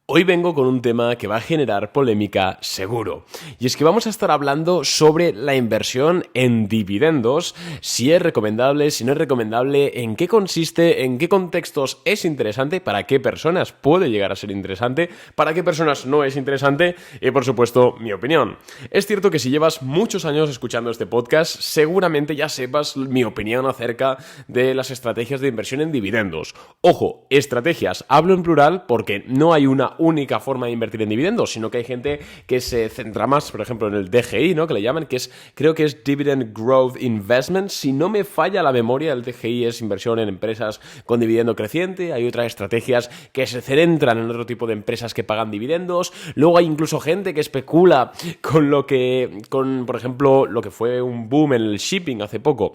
Hoy vengo con un tema que va a generar polémica seguro. Y es que vamos a estar hablando sobre la inversión en dividendos, si es recomendable, si no es recomendable, en qué consiste, en qué contextos es interesante, para qué personas puede llegar a ser interesante, para qué personas no es interesante y, por supuesto, mi opinión. Es cierto que si llevas muchos años escuchando este podcast, seguramente ya sepas mi opinión acerca de las estrategias de inversión en dividendos. Ojo, estrategias, hablo en plural porque no hay una única forma de invertir en dividendos, sino que hay gente que se centra más, por ejemplo, en el DGI, ¿no? Que le llaman, creo que es Dividend Growth Investment. Si no me falla la memoria, el DGI es inversión en empresas con dividendo creciente. Hay otras estrategias que se centran en otro tipo de empresas que pagan dividendos. Luego hay incluso gente que especula con, por ejemplo, lo que fue un boom en el shipping hace poco.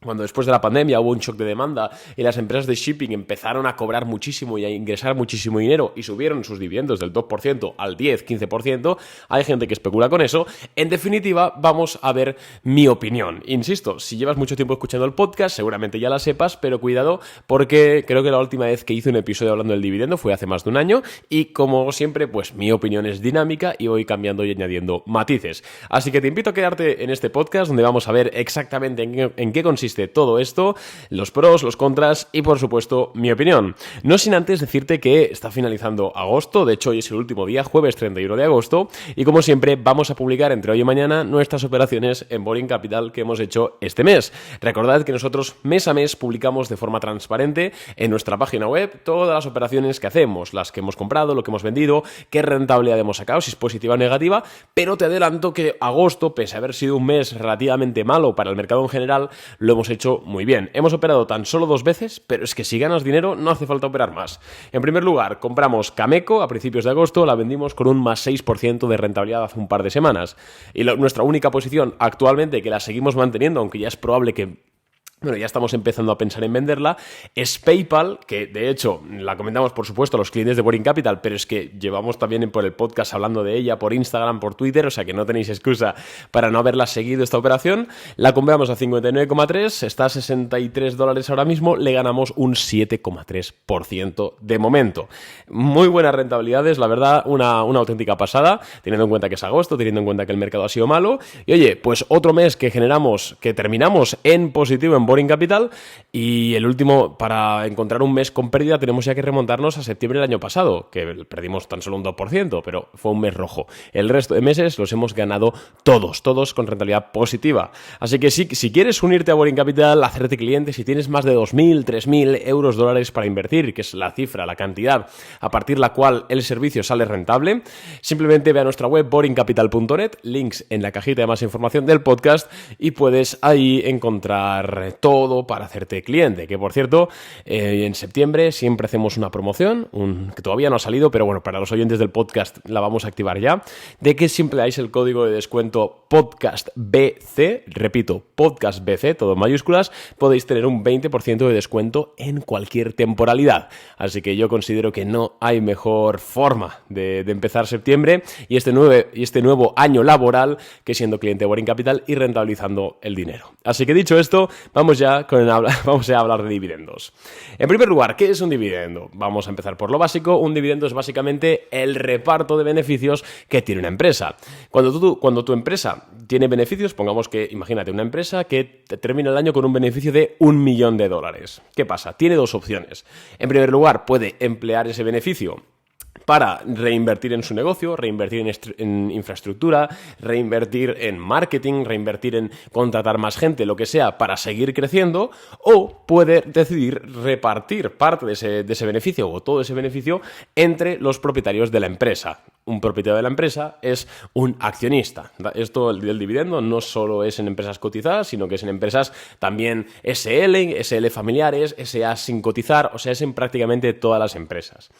Cuando después de la pandemia hubo un shock de demanda y las empresas de shipping empezaron a cobrar muchísimo y a ingresar muchísimo dinero y subieron sus dividendos del 2% al 10-15%, hay gente que especula con eso. En definitiva, vamos a ver mi opinión. Insisto, si llevas mucho tiempo escuchando el podcast, seguramente ya la sepas, pero cuidado porque creo que la última vez que hice un episodio hablando del dividendo fue hace más de un año y, como siempre, pues mi opinión es dinámica y voy cambiando y añadiendo matices. Así que te invito a quedarte en este podcast donde vamos a ver exactamente en qué consiste todo esto, los pros, los contras y, por supuesto, mi opinión. No sin antes decirte que está finalizando agosto, de hecho hoy es el último día, jueves 31 de agosto, y como siempre vamos a publicar entre hoy y mañana nuestras operaciones en Boring Capital que hemos hecho este mes. Recordad que nosotros mes a mes publicamos de forma transparente en nuestra página web todas las operaciones que hacemos, las que hemos comprado, lo que hemos vendido, qué rentabilidad hemos sacado, si es positiva o negativa, pero te adelanto que agosto, pese a haber sido un mes relativamente malo para el mercado en general, lo hemos hecho muy bien. Hemos operado tan solo 2 veces, pero es que si ganas dinero no hace falta operar más. En primer lugar, compramos Cameco a principios de agosto, la vendimos con un más 6% de rentabilidad hace un par de semanas. Y nuestra única posición actualmente, que la seguimos manteniendo, aunque ya es probable que ya estamos empezando a pensar en venderla, es PayPal, que de hecho la comentamos por supuesto a los clientes de Boring Capital, pero es que llevamos también por el podcast hablando de ella, por Instagram, por Twitter, o sea que no tenéis excusa para no haberla seguido esta operación. La compramos a 59,3, está a $63 ahora mismo, le ganamos un 7,3% de momento. Muy buenas rentabilidades, la verdad, una auténtica pasada, teniendo en cuenta que es agosto, teniendo en cuenta que el mercado ha sido malo. Y oye, pues otro mes que terminamos en positivo en Boring Capital, y el último, para encontrar un mes con pérdida tenemos ya que remontarnos a septiembre del año pasado, que perdimos tan solo un 2%, pero fue un mes rojo. El resto de meses los hemos ganado todos con rentabilidad positiva. Así que si quieres unirte a Boring Capital, hacerte cliente, si tienes más de 2.000, 3.000 euros, dólares para invertir, que es la cifra, la cantidad a partir de la cual el servicio sale rentable, simplemente ve a nuestra web boringcapital.net, links en la cajita de más información del podcast, y puedes ahí encontrar todo para hacerte cliente. Que por cierto, en septiembre siempre hacemos una promoción, que todavía no ha salido, pero bueno, para los oyentes del podcast la vamos a activar ya, de que siempre dais el código de descuento podcastbc, repito, podcastbc, todo en mayúsculas, podéis tener un 20% de descuento en cualquier temporalidad. Así que yo considero que no hay mejor forma de empezar septiembre y este nuevo año laboral que siendo cliente de Boring Capital y rentabilizando el dinero. Así que dicho esto, vamos a hablar de dividendos. En primer lugar, ¿qué es un dividendo? Vamos a empezar por lo básico. Un dividendo es básicamente el reparto de beneficios que tiene una empresa. Cuando tu empresa tiene beneficios, pongamos que, imagínate, una empresa que termina el año con un beneficio de $1.000.000. ¿Qué pasa? Tiene dos opciones. En primer lugar, puede emplear ese beneficio para reinvertir en su negocio, reinvertir en infraestructura, reinvertir en marketing, reinvertir en contratar más gente, lo que sea, para seguir creciendo, o puede decidir repartir parte de ese beneficio o todo ese beneficio entre los propietarios de la empresa. Un propietario de la empresa es un accionista. Esto, el dividendo, no solo es en empresas cotizadas, sino que es en empresas también SL familiares, SA sin cotizar, o sea, es en prácticamente todas las empresas.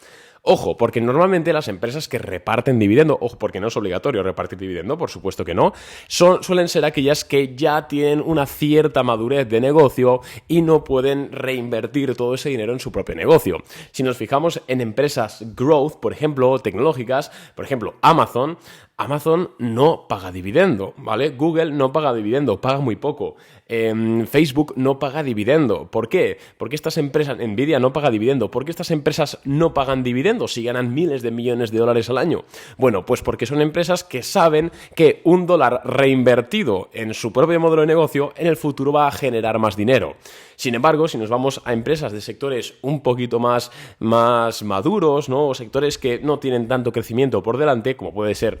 Ojo, porque normalmente las empresas que reparten dividendo, ojo, porque no es obligatorio repartir dividendo, por supuesto que no, suelen ser aquellas que ya tienen una cierta madurez de negocio y no pueden reinvertir todo ese dinero en su propio negocio. Si nos fijamos en empresas growth, por ejemplo, tecnológicas, por ejemplo, Amazon Amazon no paga dividendo, ¿vale? Google no paga dividendo, paga muy poco. Facebook no paga dividendo. ¿Por qué? Porque estas empresas, Nvidia no paga dividendo. ¿Por qué estas empresas no pagan dividendo si ganan miles de millones de dólares al año? Bueno, pues porque son empresas que saben que $1 reinvertido en su propio modelo de negocio en el futuro va a generar más dinero. Sin embargo, si nos vamos a empresas de sectores un poquito más maduros, ¿no? O sectores que no tienen tanto crecimiento por delante, como puede ser,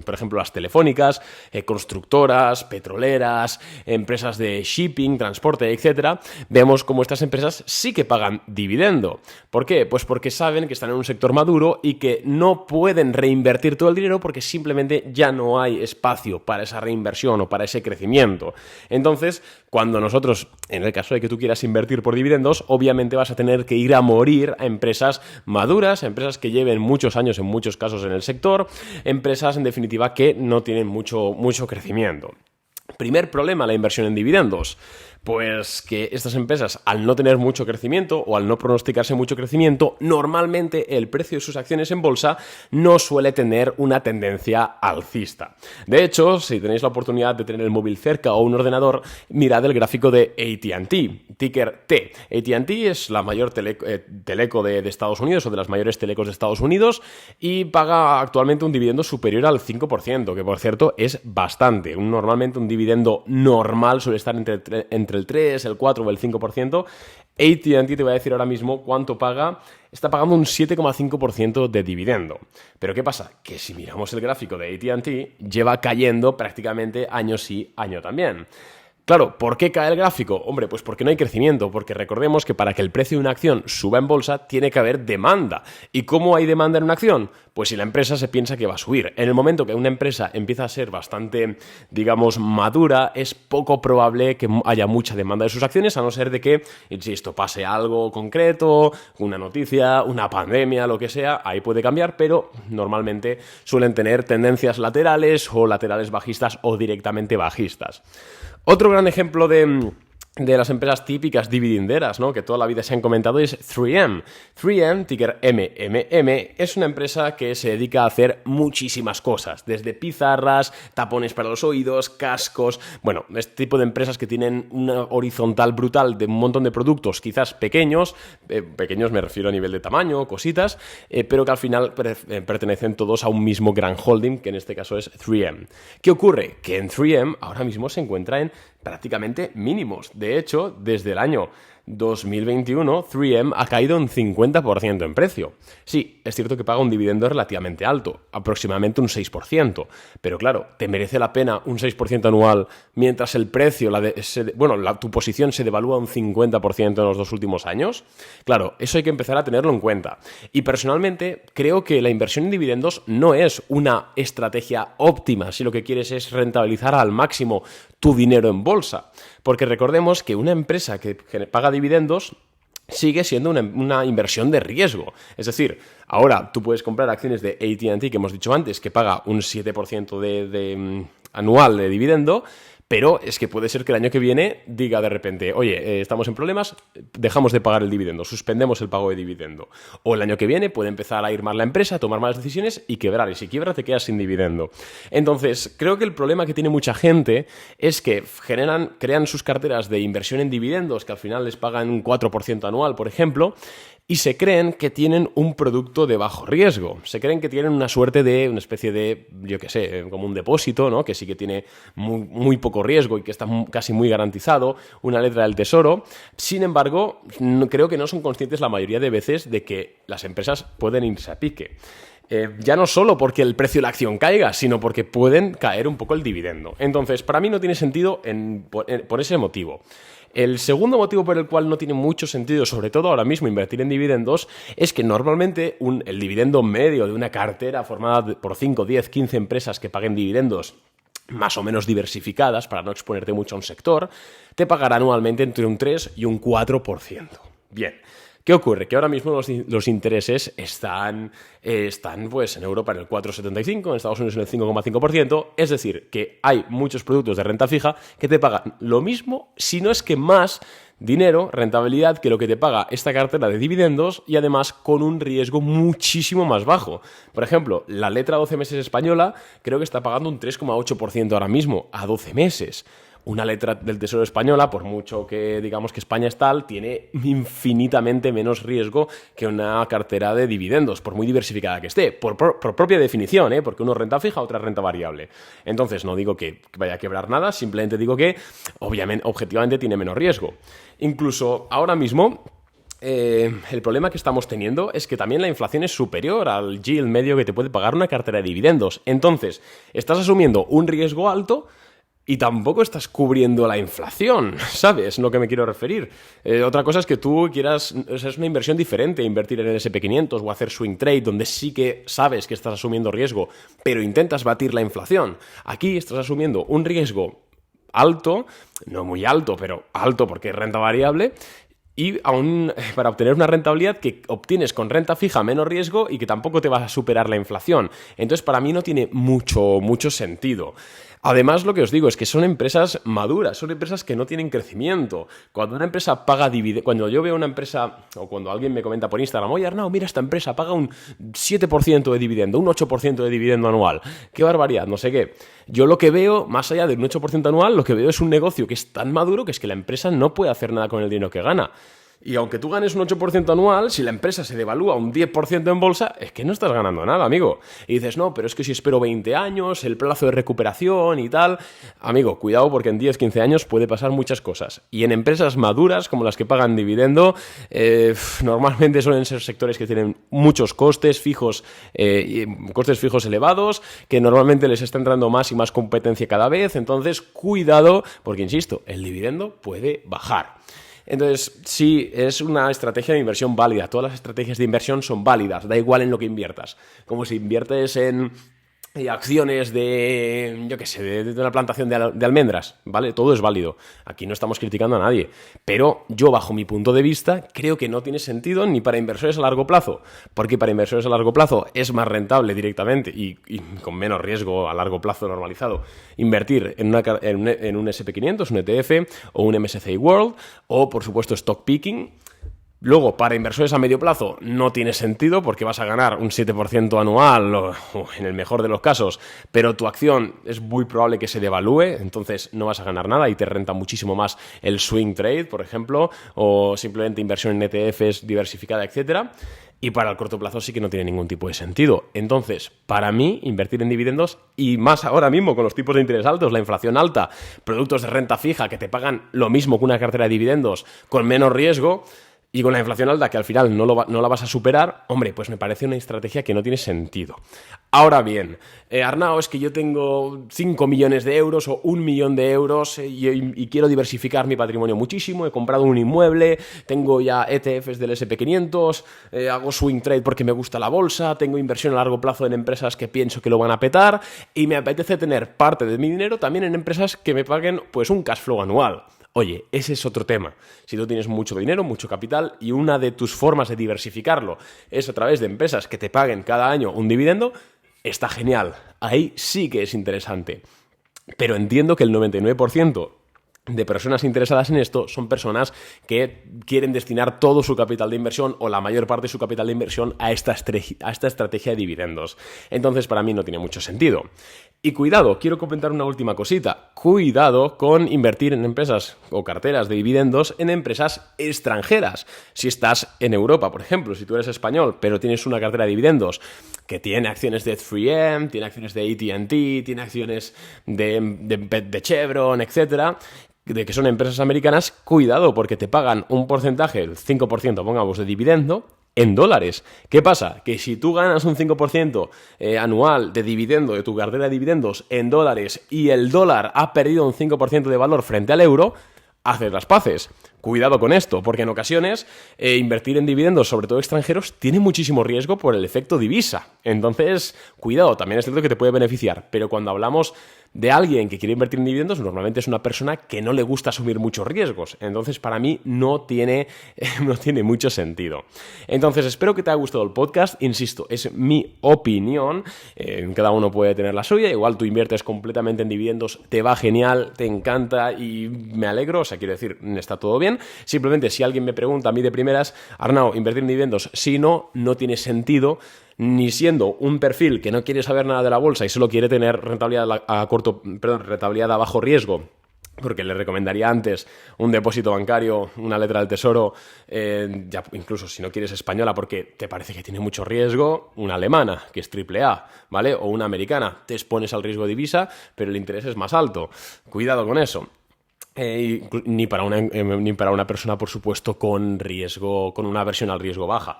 por ejemplo, las telefónicas, constructoras, petroleras, empresas de shipping, transporte, etcétera, vemos como estas empresas sí que pagan dividendo. ¿Por qué? Pues porque saben que están en un sector maduro y que no pueden reinvertir todo el dinero porque simplemente ya no hay espacio para esa reinversión o para ese crecimiento. Entonces, cuando nosotros, en el caso de que tú quieras invertir por dividendos, obviamente vas a tener que ir a morir a empresas maduras, empresas que lleven muchos años en muchos casos en el sector, empresas en definitiva que no tienen mucho crecimiento. Primer problema, la inversión en dividendos. Pues que estas empresas, al no tener mucho crecimiento o al no pronosticarse mucho crecimiento, normalmente el precio de sus acciones en bolsa no suele tener una tendencia alcista. De hecho, si tenéis la oportunidad de tener el móvil cerca o un ordenador, mirad el gráfico de AT&T, ticker T. AT&T es la mayor teleco de Estados Unidos o de las mayores telecos de Estados Unidos y paga actualmente un dividendo superior al 5%, que por cierto es bastante. Normalmente un dividendo normal suele estar entre el 3, el 4 o el 5%. AT&T te voy a decir ahora mismo cuánto paga. Está pagando un 7,5% de dividendo. Pero ¿qué pasa? Que si miramos el gráfico de AT&T, lleva cayendo prácticamente año sí, año también. Claro, ¿por qué cae el gráfico? Hombre, pues porque no hay crecimiento, porque recordemos que para que el precio de una acción suba en bolsa tiene que haber demanda. ¿Y cómo hay demanda en una acción? Pues si la empresa se piensa que va a subir. En el momento que una empresa empieza a ser bastante, digamos, madura, es poco probable que haya mucha demanda de sus acciones, a no ser de que, insisto, pase algo concreto, una noticia, una pandemia, lo que sea, ahí puede cambiar, pero normalmente suelen tener tendencias laterales o laterales bajistas o directamente bajistas. Otro gran ejemplo de las empresas típicas dividenderas, ¿no?, que toda la vida se han comentado, es 3M. 3M, ticker MMM, es una empresa que se dedica a hacer muchísimas cosas, desde pizarras, tapones para los oídos, cascos, bueno, este tipo de empresas que tienen una horizontal brutal de un montón de productos, quizás pequeños me refiero a nivel de tamaño, cositas, pero que al final pertenecen todos a un mismo gran holding, que en este caso es 3M. ¿Qué ocurre? Que en 3M ahora mismo se encuentra en prácticamente mínimos. De hecho, desde el año 2021, 3M ha caído un 50% en precio. Sí, es cierto que paga un dividendo relativamente alto, aproximadamente un 6%, pero claro, ¿te merece la pena un 6% anual mientras el precio, tu posición se devalúa un 50% en los 2 últimos años? Claro, eso hay que empezar a tenerlo en cuenta. Y personalmente creo que la inversión en dividendos no es una estrategia óptima si lo que quieres es rentabilizar al máximo tu dinero en bolsa. Porque recordemos que una empresa que paga dividendos sigue siendo una inversión de riesgo. Es decir, ahora tú puedes comprar acciones de AT&T, que hemos dicho antes, que paga un 7% anual de dividendo, pero es que puede ser que el año que viene diga de repente, oye, estamos en problemas, dejamos de pagar el dividendo, suspendemos el pago de dividendo. O el año que viene puede empezar a ir mal la empresa, tomar malas decisiones y quebrar. Y si quiebra te quedas sin dividendo. Entonces, creo que el problema que tiene mucha gente es que crean sus carteras de inversión en dividendos, que al final les pagan un 4% anual, por ejemplo, y se creen que tienen un producto de bajo riesgo. Se creen que tienen una especie de, yo qué sé, como un depósito, ¿no?, que sí que tiene muy poco riesgo y que está casi muy garantizado, una letra del tesoro. Sin embargo, creo que no son conscientes la mayoría de veces de que las empresas pueden irse a pique. Ya no solo porque el precio de la acción caiga, sino porque pueden caer un poco el dividendo. Entonces, para mí no tiene sentido por ese motivo. El segundo motivo por el cual no tiene mucho sentido, sobre todo ahora mismo, invertir en dividendos, es que normalmente el dividendo medio de una cartera formada por 5, 10, 15 empresas que paguen dividendos más o menos diversificadas, para no exponerte mucho a un sector, te pagará anualmente entre un 3 y un 4%. Bien. ¿Qué ocurre? Que ahora mismo los intereses están pues en Europa en el 4,75, en Estados Unidos en el 5,5%, es decir, que hay muchos productos de renta fija que te pagan lo mismo, si no es que más dinero, rentabilidad, que lo que te paga esta cartera de dividendos y además con un riesgo muchísimo más bajo. Por ejemplo, la letra 12 meses española creo que está pagando un 3,8% ahora mismo a 12 meses. Una letra del Tesoro española, por mucho que digamos que España es tal, tiene infinitamente menos riesgo que una cartera de dividendos, por muy diversificada que esté, por propia definición, porque uno es renta fija, otra es renta variable. Entonces, no digo que vaya a quebrar nada, simplemente digo que, obviamente, objetivamente tiene menos riesgo. Incluso ahora mismo, el problema que estamos teniendo es que también la inflación es superior al yield medio que te puede pagar una cartera de dividendos. Entonces, estás asumiendo un riesgo alto y tampoco estás cubriendo la inflación, ¿sabes? Lo que me quiero referir. Otra cosa es que tú quieras... O sea, es una inversión diferente invertir en el SP500 o hacer swing trade, donde sí que sabes que estás asumiendo riesgo, pero intentas batir la inflación. Aquí estás asumiendo un riesgo alto, no muy alto, pero alto porque es renta variable, y aún para obtener una rentabilidad que obtienes con renta fija menos riesgo y que tampoco te va a superar la inflación. Entonces, para mí no tiene mucho sentido. Además, lo que os digo es que son empresas maduras, son empresas que no tienen crecimiento. Cuando una empresa paga dividendos, cuando yo veo una empresa, o cuando alguien me comenta por Instagram, oye Arnau, mira, esta empresa paga un 7% de dividendo, un 8% de dividendo anual. ¡Qué barbaridad! No sé qué. Yo lo que veo, más allá de un 8% anual, lo que veo es un negocio que es tan maduro que es que la empresa no puede hacer nada con el dinero que gana. Y aunque tú ganes un 8% anual, si la empresa se devalúa un 10% en bolsa, es que no estás ganando nada, amigo. Y dices, no, pero es que si espero 20 años, el plazo de recuperación y tal... Amigo, cuidado porque en 10, 15 años puede pasar muchas cosas. Y en empresas maduras, como las que pagan dividendo, normalmente suelen ser sectores que tienen muchos costes fijos elevados, que normalmente les está entrando más y más competencia cada vez. Entonces, cuidado, porque insisto, el dividendo puede bajar. Entonces, sí, es una estrategia de inversión válida. Todas las estrategias de inversión son válidas, da igual en lo que inviertas. Como si inviertes en acciones de, yo qué sé, de una plantación de almendras, ¿vale? Todo es válido. Aquí no estamos criticando a nadie. Pero yo, bajo mi punto de vista, creo que no tiene sentido ni para inversores a largo plazo. Porque para inversores a largo plazo es más rentable directamente y con menos riesgo a largo plazo normalizado invertir en un SP500, un ETF o un MSCI World o, por supuesto, stock picking. Luego, para inversores a medio plazo no tiene sentido porque vas a ganar un 7% anual o en el mejor de los casos, pero tu acción es muy probable que se devalúe, entonces no vas a ganar nada y te renta muchísimo más el swing trade, por ejemplo, o simplemente inversión en ETFs diversificada, etcétera. Y para el corto plazo sí que no tiene ningún tipo de sentido. Entonces, para mí, invertir en dividendos, y más ahora mismo con los tipos de interés altos, la inflación alta, productos de renta fija que te pagan lo mismo que una cartera de dividendos con menos riesgo, y con la inflación alta, que al final no la vas a superar, hombre, pues me parece una estrategia que no tiene sentido. Ahora bien, Arnau, es que yo tengo 5 millones de euros o 1 millón de euros y quiero diversificar mi patrimonio muchísimo, he comprado un inmueble, tengo ya ETFs del SP500, hago swing trade porque me gusta la bolsa, tengo inversión a largo plazo en empresas que pienso que lo van a petar y me apetece tener parte de mi dinero también en empresas que me paguen pues un cash flow anual. Oye, ese es otro tema. Si tú tienes mucho dinero, mucho capital y una de tus formas de diversificarlo es a través de empresas que te paguen cada año un dividendo, está genial. Ahí sí que es interesante. Pero entiendo que el 99% de personas interesadas en esto son personas que quieren destinar todo su capital de inversión o la mayor parte de su capital de inversión a esta estrategia de dividendos. Entonces, para mí no tiene mucho sentido. Y cuidado, quiero comentar una última cosita. Cuidado con invertir en empresas o carteras de dividendos en empresas extranjeras. Si estás en Europa, por ejemplo, si tú eres español, pero tienes una cartera de dividendos que tiene acciones de 3M, tiene acciones de AT&T, tiene acciones de Chevron, etcétera, de que son empresas americanas, cuidado porque te pagan un porcentaje, el 5%, pongamos, de dividendo en dólares. ¿Qué pasa? Que si tú ganas un 5% anual de dividendo de tu cartera de dividendos en dólares y el dólar ha perdido un 5% de valor frente al euro, haces las paces. cuidado con esto, porque en ocasiones invertir en dividendos, sobre todo extranjeros, tiene muchísimo riesgo por el efecto divisa. Entonces, cuidado, también es cierto que te puede beneficiar, pero cuando hablamos de alguien que quiere invertir en dividendos, normalmente es una persona que no le gusta asumir muchos riesgos. Entonces, para mí no tiene mucho sentido. Entonces, espero que te haya gustado el podcast. Insisto, es mi opinión. Cada uno puede tener la suya. Igual tú inviertes completamente en dividendos, te va genial, te encanta y me alegro. O sea, quiero decir, está todo bien. Simplemente, si alguien me pregunta a mí de primeras, Arnau, ¿invertir en dividendos? Si no, no tiene sentido. Ni siendo un perfil que no quiere saber nada de la bolsa y solo quiere tener rentabilidad rentabilidad a bajo riesgo, porque le recomendaría antes un depósito bancario, una letra del tesoro, ya incluso si no quieres española porque te parece que tiene mucho riesgo, una alemana, que es AAA, ¿vale? O una americana, te expones al riesgo de divisa, pero el interés es más alto. Cuidado con eso. Ni para una persona, por supuesto, con una aversión al riesgo baja.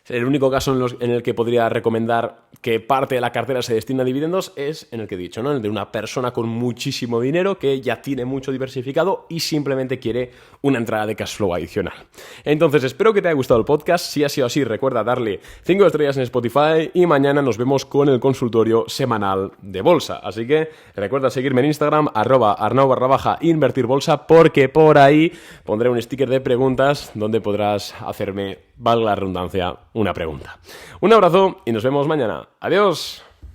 El único caso en el que podría recomendar que parte de la cartera se destine a dividendos es en el que he dicho, ¿no? El de una persona con muchísimo dinero que ya tiene mucho diversificado y simplemente quiere una entrada de cash flow adicional. Entonces, espero que te haya gustado el podcast. Si ha sido así, recuerda darle 5 estrellas en Spotify y mañana nos vemos con el consultorio semanal de bolsa. Así que recuerda seguirme en Instagram, @arnau_invertirbolsa, porque por ahí pondré un sticker de preguntas donde podrás hacerme, valga la redundancia, una pregunta. Un abrazo y nos vemos mañana. ¡Adiós!